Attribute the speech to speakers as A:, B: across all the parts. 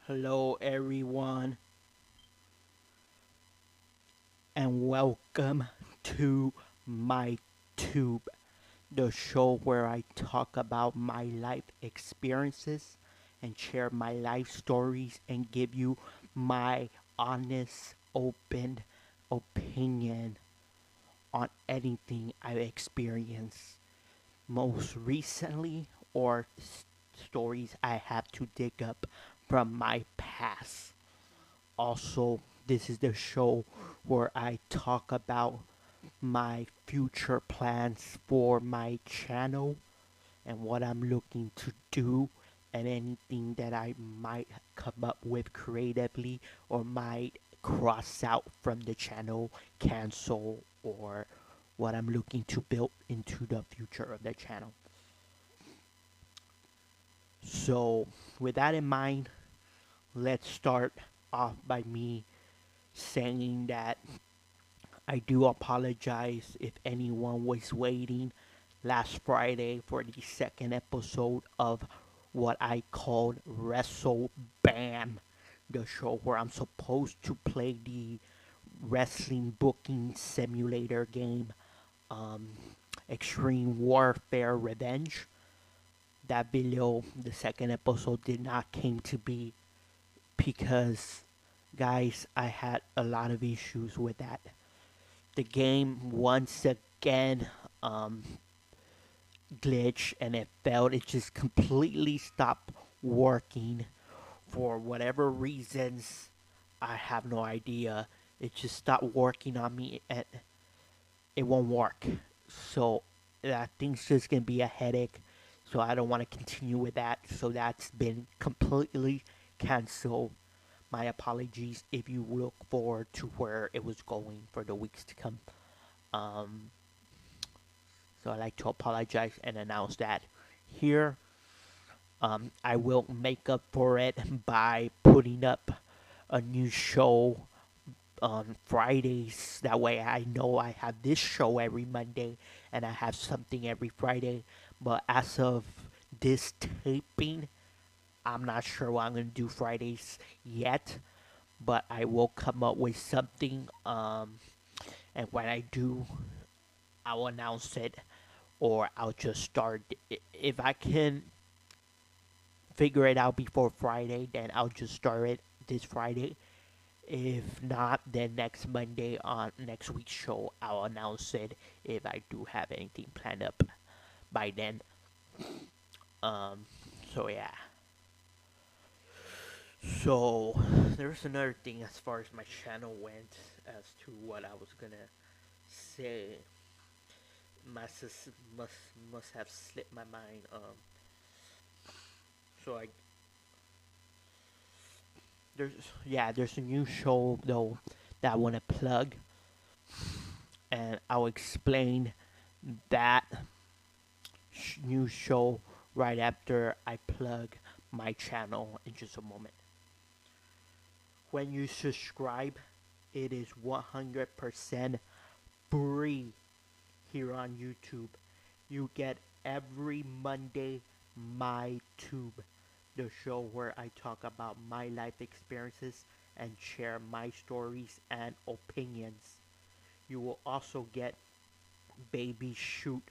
A: Hello, everyone, and welcome to MyTube, the show where I talk about my life experiences and share my life stories and give you my honest, open opinion on anything I've experienced. Most recently, or stories I have to dig up from my past. Also, this is the show where I talk about my future plans for my channel and what I'm looking to do and anything that I might come up with creatively or might cross out from the channel, cancel, or what I'm looking to build into the future of the channel. So, with that in mind, let's start off by me saying that I do apologize if anyone was waiting last Friday for the second episode of what I called Wrestle Bam, the show where I'm supposed to play the wrestling booking simulator game, um, Extreme Warfare Revenge. That video, the second episode, did not came to be because, guys, I had a lot of issues with that. The game once again um, glitched and it failed. It just completely stopped working for whatever reasons. I have no idea. It just stopped working on me and it won't work. So that thing's just gonna be a headache. So I don't want to continue with that. So that's been completely canceled. My apologies if you look forward to where it was going for the weeks to come. Um, So I'd like to apologize and announce that here. I will make up for it by putting up a new show on Fridays. That way I know I have this show every Monday and I have something every Friday. But as of this taping, I'm not sure what I'm going to do Fridays yet. But I will come up with something. And when I do, I will announce it or I'll just start. If I can figure it out before Friday, then I'll just start it this Friday. If not, then next Monday on next week's show, I'll announce it if I do have anything planned up by then. Um, so yeah. So there's another thing as far as my channel went as to what I was gonna say. Must must must have slipped my mind. So I there's a new show though that I want to plug, and I'll explain that new show right after I plug my channel in just a moment. When you subscribe, it is 100% free here on YouTube. You get every Monday MyTube, the show where I talk about my life experiences and share my stories and opinions. You will also get Baby Shoot,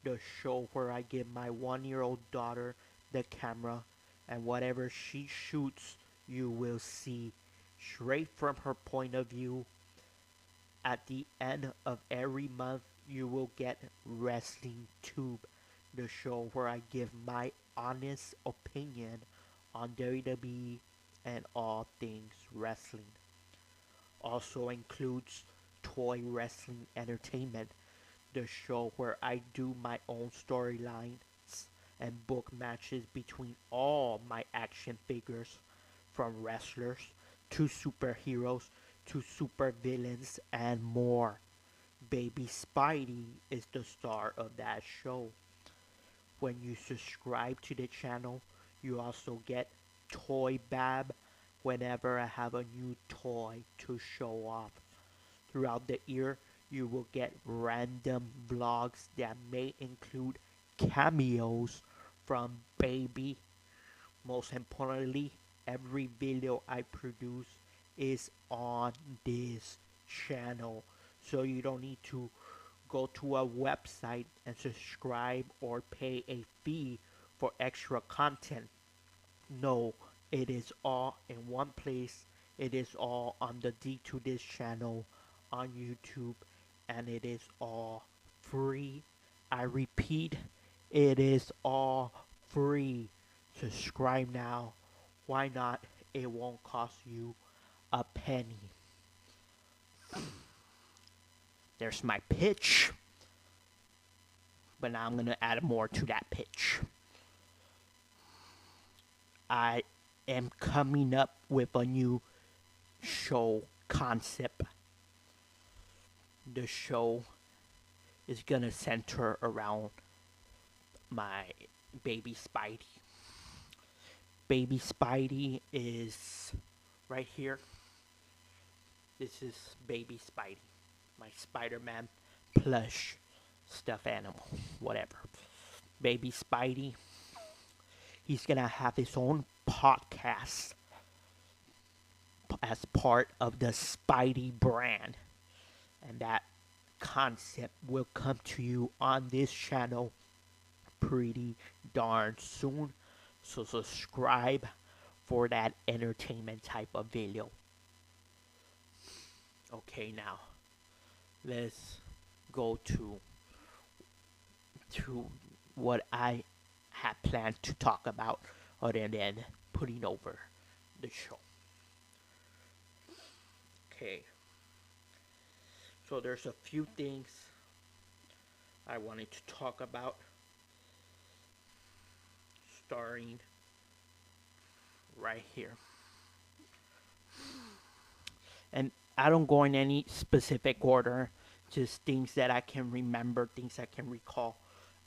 A: the show where I give my 1-year-old daughter the camera and whatever she shoots, you will see straight from her point of view. At the end of every month, you will get Wrestling Tube, the show where I give my honest opinion on WWE and all things wrestling. Also includes Toy Wrestling Entertainment, the show where I do my own storylines and book matches between all my action figures, from wrestlers to superheroes to super villains and more. Baby Spidey is the star of that show. When you subscribe to the channel, you also get Toy Bab whenever I have a new toy to show off. Throughout the year, you will get random vlogs that may include cameos from Baby, most importantly, every video I produce is on this channel. So you don't need to go to a website and subscribe or pay a fee for extra content. No, it is all in one place. It is all on the D2This channel on YouTube, and it is all free. I repeat, it is all free. Subscribe now. Why not? It won't cost you a penny. There's my pitch. But now I'm going to add more to that pitch. I am coming up with a new show concept. The show is going to center around my baby Spidey. Baby Spidey is right here. This is baby Spidey, my Spider-Man plush stuffed animal, whatever. Baby Spidey, he's gonna have his own podcast as part of the Spidey brand, and that concept will come to you on this channel pretty darn soon. So subscribe for that entertainment type of video. Okay, now let's go to what I had planned to talk about, other than putting over the show. Okay, so there's a few things I wanted to talk about, starting right here. And I don't go in any specific order, just things that I can remember, things I can recall.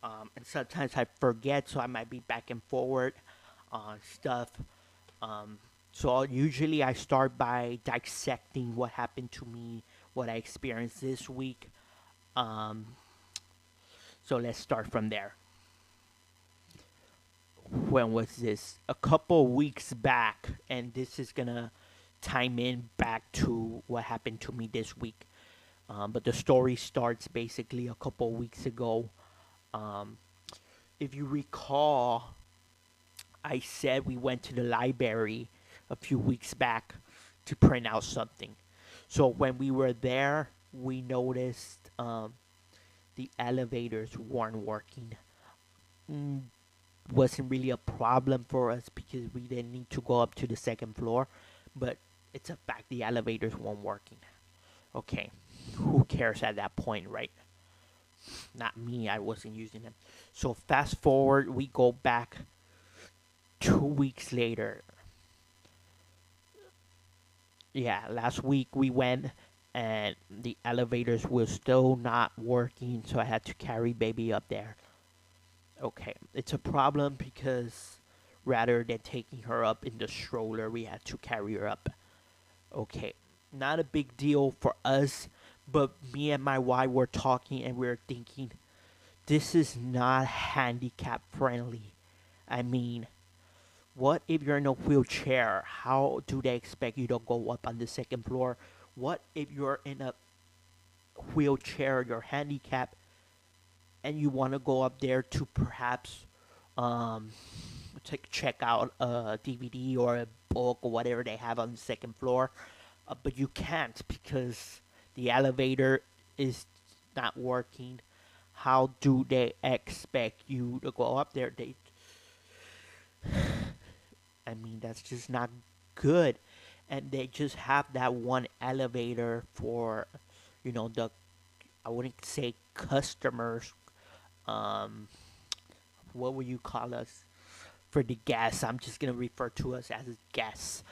A: And sometimes I forget, so I might be back and forward on stuff. So usually I start by dissecting what happened to me, what I experienced this week. So let's start from there. When was this? A couple weeks back, and this is gonna time in back to what happened to me this week. But the story starts basically a couple weeks ago. If you recall, I said we went to the library a few weeks back to print out something. So when we were there, we noticed the elevators weren't working. Wasn't really a problem for us because we didn't need to go up to the second floor, but it's a fact the elevators weren't working. Okay, who cares at that point, right? Not me, I wasn't using them. So fast forward, we go back 2 weeks later. Yeah, last week we went and the elevators were still not working, so I had to carry baby up there. Okay, it's a problem because rather than taking her up in the stroller, we had to carry her up. Okay, not a big deal for us, but me and my wife were talking and we were thinking, this is not handicap friendly. I mean, what if you're in a wheelchair? How do they expect you to go up on the second floor? What if you're in a wheelchair, you're handicapped, and you want to go up there to perhaps check out a DVD or a book or whatever they have on the second floor, but you can't because the elevator is not working. How do they expect you to go up there? I mean, that's just not good. And they just have that one elevator for, the, I wouldn't say customers. What would you call us? For the guests, I'm just going to refer to us as guests.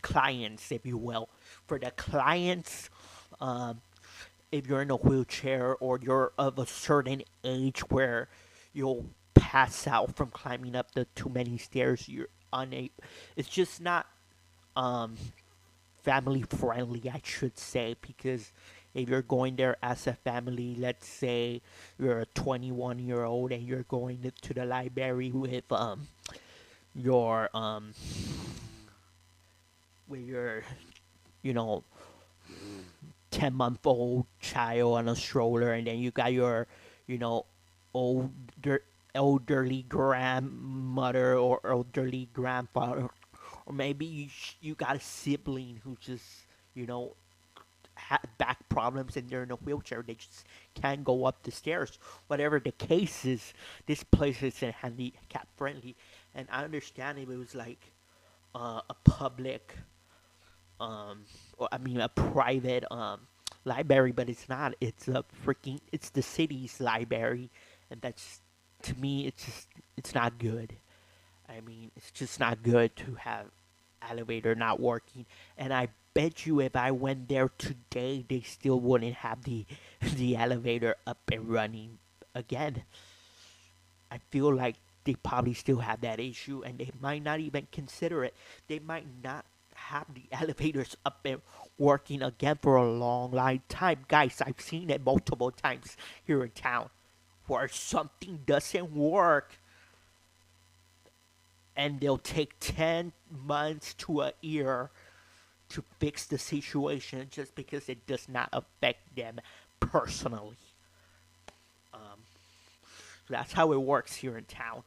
A: Clients, if you will. For the clients, if you're in a wheelchair or you're of a certain age where you'll pass out from climbing up the too many stairs, you're unable. It's just not family friendly, I should say, because if you're going there as a family, let's say you're a 21-year-old and you're going to the library with your with your, you know, 10-month-old child on a stroller, and then you got your, you know, older elderly grandmother or elderly grandfather, or maybe you got a sibling who just, you know, had back problems and they're in a wheelchair. They just can't go up the stairs. Whatever the case is, this place isn't handicap friendly. And I understand if it was like a public, or I mean a private library, but it's not. It's the city's library, and that's, to me, it's not good. I mean, it's just not good to have elevator not working. And I bet you if I went there today, they still wouldn't have the the elevator up and running again. I feel like they probably still have that issue, and they might not even consider it. They might not have the elevators up and working again for a long, long time. Guys, I've seen it multiple times here in town where something doesn't work and they'll take 10 months to a year to fix the situation just because it does not affect them personally. Um, so that's how it works here in town.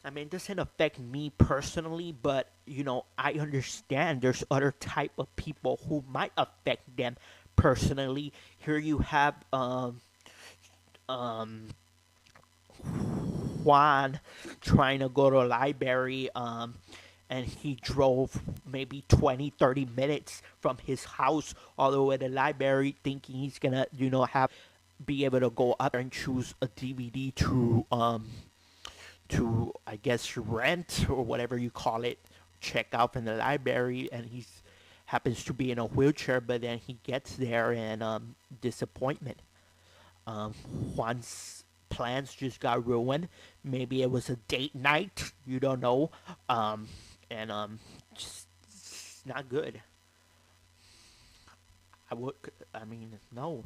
A: I mean, it doesn't affect me personally, but you know, I understand there's other type of people who might affect them personally. Here you have um Juan trying to go to a library, and he drove maybe 20-30 minutes from his house all the way to the library thinking he's gonna, you know, have be able to go up and choose a DVD to I guess rent or whatever you call it, check out from the library, and he's happens to be in a wheelchair, but then he gets there and disappointment. Um, Juan's plans just got ruined. Maybe it was a date night. You don't know. And just it's not good. I would. I mean, no.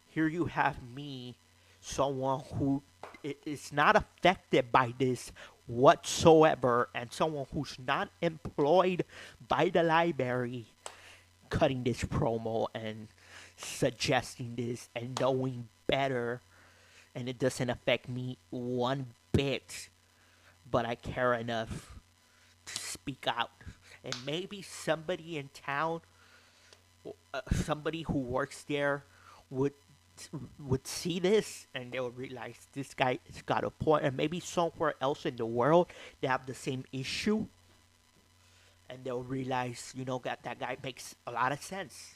A: Here you have me, someone who is not affected by this whatsoever, and someone who's not employed by the library, cutting this promo and suggesting this and knowing better, and it doesn't affect me one bit, but I care enough to speak out. And maybe somebody in town, somebody who works there, would see this and they'll realize this guy has got a point, and maybe somewhere else in the world they have the same issue, and they'll realize, you know, that guy makes a lot of sense.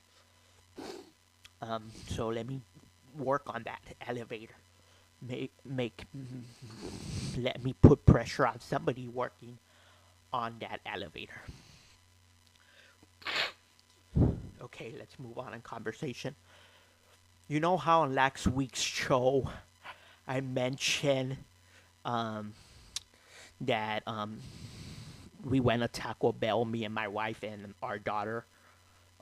A: So let me work on that elevator. Make let me put pressure on somebody working on that elevator. Okay, let's move on in conversation. You know how on last week's show I mentioned um, that we went to Taco Bell, me and my wife and our daughter,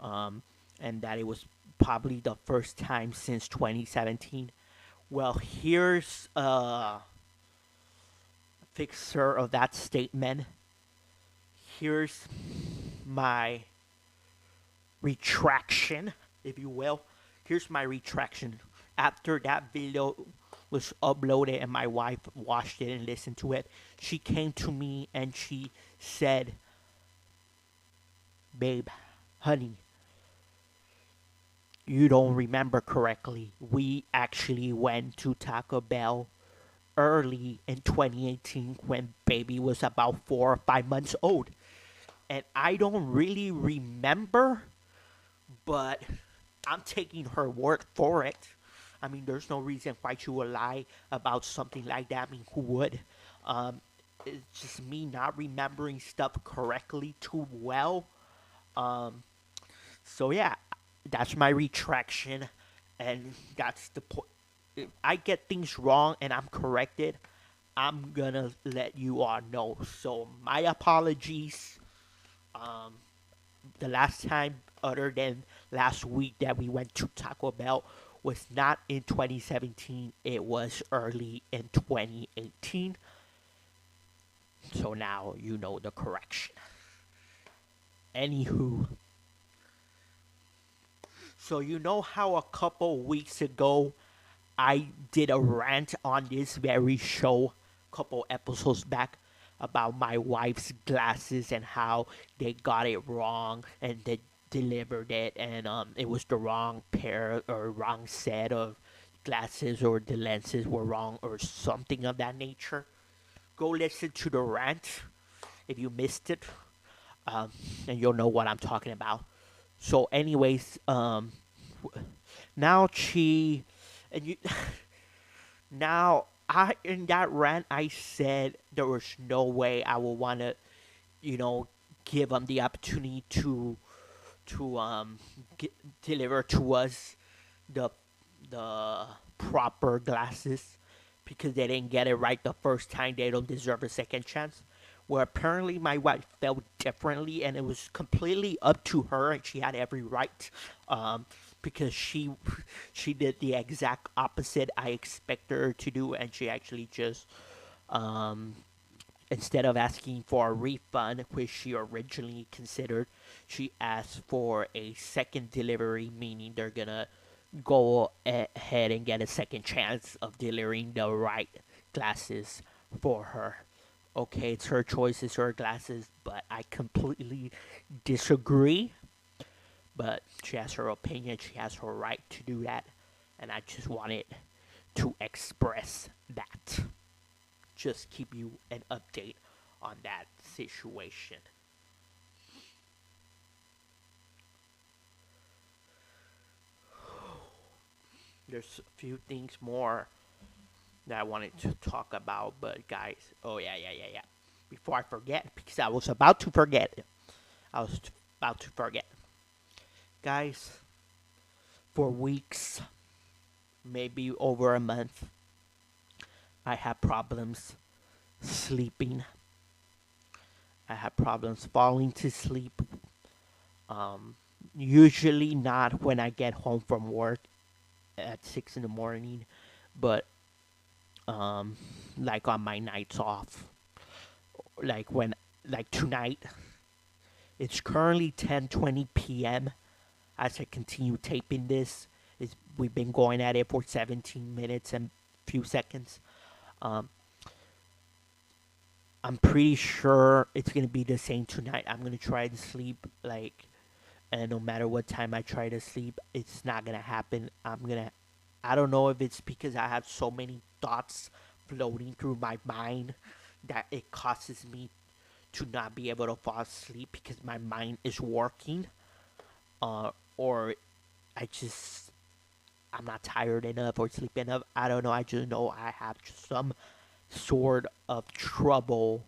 A: and that it was probably the first time since 2017. Well, here's a fixer of that statement. Here's my retraction, if you will. Here's my retraction. After that video was uploaded and my wife watched it and listened to it, she came to me and she said, "Babe, honey, you don't remember correctly. We actually went to Taco Bell early in 2018 when baby was about 4 or 5 months old." And I don't really remember, but I'm taking her word for it. I mean, there's no reason why she would lie about something like that. I mean, who would? Um, it's just me not remembering stuff correctly too well. Um, so yeah, that's my retraction, and that's the point. If I get things wrong and I'm corrected, I'm gonna let you all know. So my apologies. Um, the last time, other than last week, that we went to Taco Bell was not in 2017. It was early in 2018. So now you know the correction. Anywho, so you know how a couple weeks ago I did a rant on this very show, couple episodes back, about my wife's glasses and how they got it wrong and they delivered it, and it was the wrong pair or wrong set of glasses, or the lenses were wrong or something of that nature. Go listen to the rant if you missed it, and you'll know what I'm talking about. So, anyways, now she and you now I in that rant I said there was no way I would want to, you know, give them the opportunity to deliver to us the the proper glasses, because they didn't get it right the first time. They don't deserve a second chance. Where apparently my wife felt differently, and it was completely up to her, and she had every right, because she did the exact opposite I expected her to do, and she actually just, um, instead of asking for a refund, which she originally considered, she asked for a second delivery, meaning they're gonna go ahead and get a second chance of delivering the right glasses for her. Okay, it's her choice, it's her glasses, but I completely disagree. But she has her opinion, she has her right to do that, and I just wanted to express that. Just keep you an update on that situation. There's a few things more that I wanted to talk about, but guys, oh yeah. Before I forget, because I was about to forget, I was about to forget, guys. For weeks, maybe over a month, I had problems sleeping. I had problems falling to sleep. Um, Usually not when I get home from work at 6 in the morning, but um, like on my nights off, like when like tonight. It's currently 10:20 p.m. as I continue taping this. We've been going at it for 17 minutes and few seconds. Um, I'm pretty sure it's gonna be the same tonight. I'm gonna try to sleep and no matter what time I try to sleep, it's not gonna happen. I don't know if it's because I have so many thoughts floating through my mind that it causes me to not be able to fall asleep because my mind is working, or I just I'm not tired enough or sleep enough. I don't know. I just know I have some sort of trouble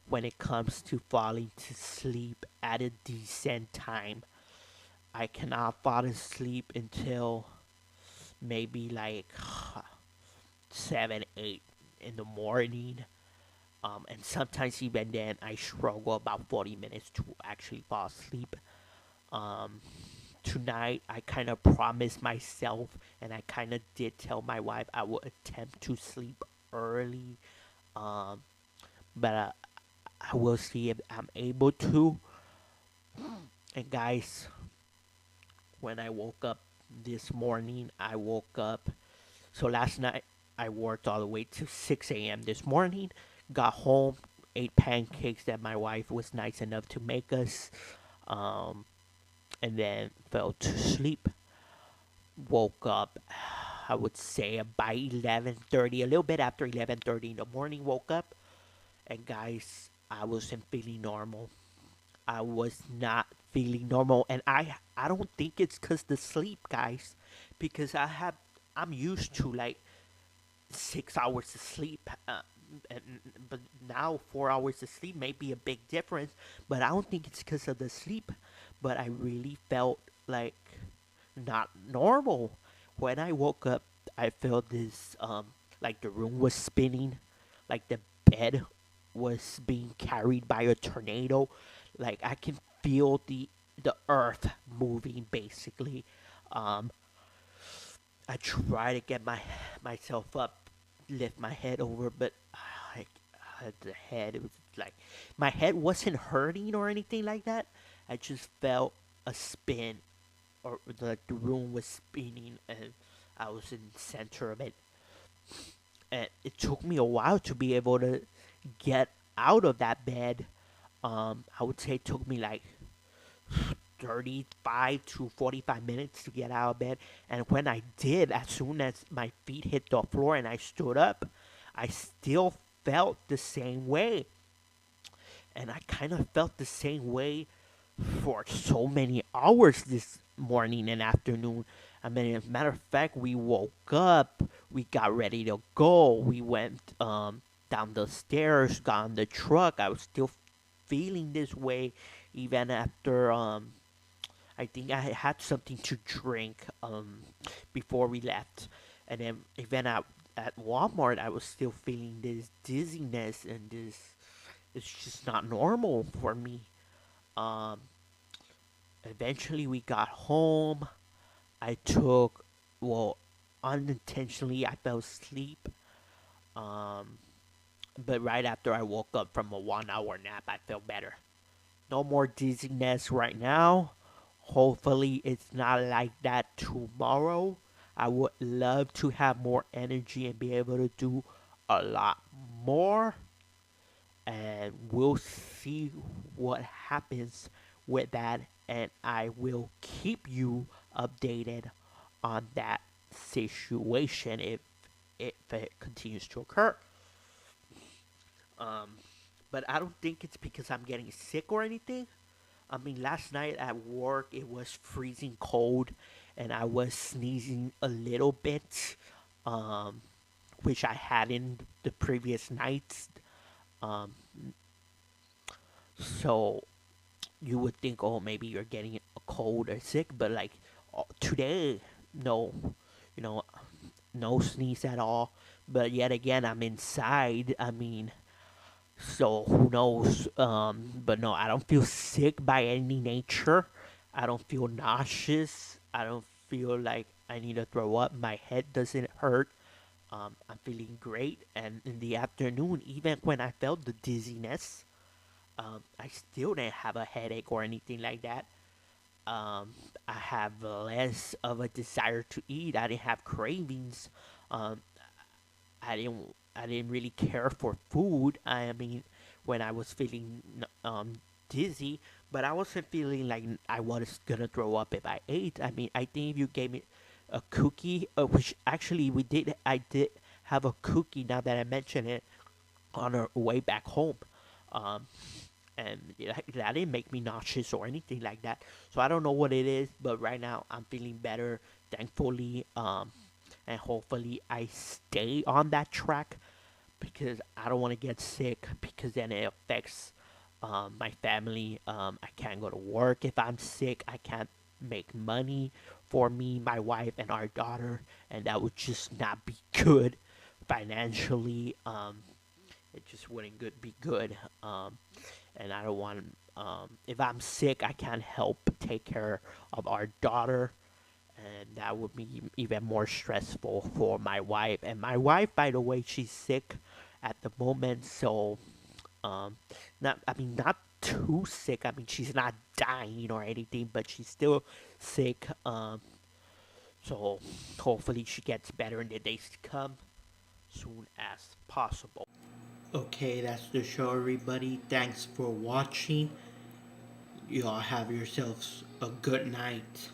A: when it comes to falling to sleep at a decent time. I cannot fall asleep until maybe like 7, 8 in the morning. And sometimes even then, I struggle about 40 minutes to actually fall asleep. Um, Tonight, I kind of promised myself, and I kind of did tell my wife I would attempt to sleep early. Um, but I will see if I'm able to. And guys, when I woke up this morning, I woke up. So last night, I worked all the way to 6 a.m. this morning. Got home, ate pancakes that my wife was nice enough to make us, um, and then fell to sleep. Woke up, I would say by 11:30, a little bit after 11:30 in the morning. Woke up, and guys, I wasn't feeling normal. I was not feeling normal, and I don't think it's cause the sleep, guys, because I'm used to like 6 hours of sleep. And, but now 4 hours of sleep may be a big difference, but I don't think it's because of the sleep. But I really felt like not normal. When I woke up, I felt this like the room was spinning, like the bed was being carried by a tornado. Like I can feel the earth moving basically. Um, I try to get myself up, lift my head over, but like the head, it was like my head wasn't hurting or anything like that. I just felt a spin, or the room was spinning, and I was in the center of it. And it took me a while to be able to get out of that bed. I would say it took me like 35 to 45 minutes to get out of bed. And when I did, as soon as my feet hit the floor and I stood up, I still felt the same way. And I kind of felt the same way for so many hours this morning and afternoon. I mean, as a matter of fact, we woke up, we got ready to go, we went down the stairs, got on the truck. I was still feeling this way even after I think I had something to drink before we left, and then even at Walmart, I was still feeling this dizziness, and this it's just not normal for me. Um, Eventually, we got home. I took, well, unintentionally, I fell asleep. Um, but right after I woke up from a 1 hour nap, I felt better. No more dizziness right now. Hopefully, it's not like that tomorrow. I would love to have more energy and be able to do a lot more. And we'll see what happens with that. And I will keep you updated on that situation if it continues to occur. Um, but I don't think it's because I'm getting sick or anything. I mean, last night at work it was freezing cold, and I was sneezing a little bit, um, which I hadn't the previous nights. Um, so you would think, oh, maybe you're getting a cold or sick, but like today, no, you know, no sneeze at all. But yet again, I'm inside. I mean, so who knows? But no, I don't feel sick by any nature. I don't feel nauseous. I don't feel like I need to throw up. My head doesn't hurt. I'm feeling great. And in the afternoon, even when I felt the dizziness, I still didn't have a headache or anything like that. I have less of a desire to eat. I didn't have cravings. Um, I didn't really care for food. I mean, when I was feeling dizzy, but I wasn't feeling like I was gonna throw up if I ate. I mean, I think if you gave me a cookie, which actually I did have a cookie. Now that I mention it, on our way back home, um, and that didn't make me nauseous or anything like that. So I don't know what it is, but right now I'm feeling better, thankfully. And hopefully I stay on that track because I don't want to get sick because then it affects my family. I can't go to work if I'm sick. I can't make money for me, my wife, and our daughter, and that would just not be good financially. It just wouldn't be good. And I don't want. If I'm sick, I can't help take care of our daughter, and that would be even more stressful for my wife. And my wife, by the way, she's sick at the moment, so not. I mean, not too sick. I mean, she's not dying or anything, but she's still sick. So hopefully she gets better in the days to come, soon as possible. Okay, that's the show, everybody. Thanks for watching. You all have yourselves a good night.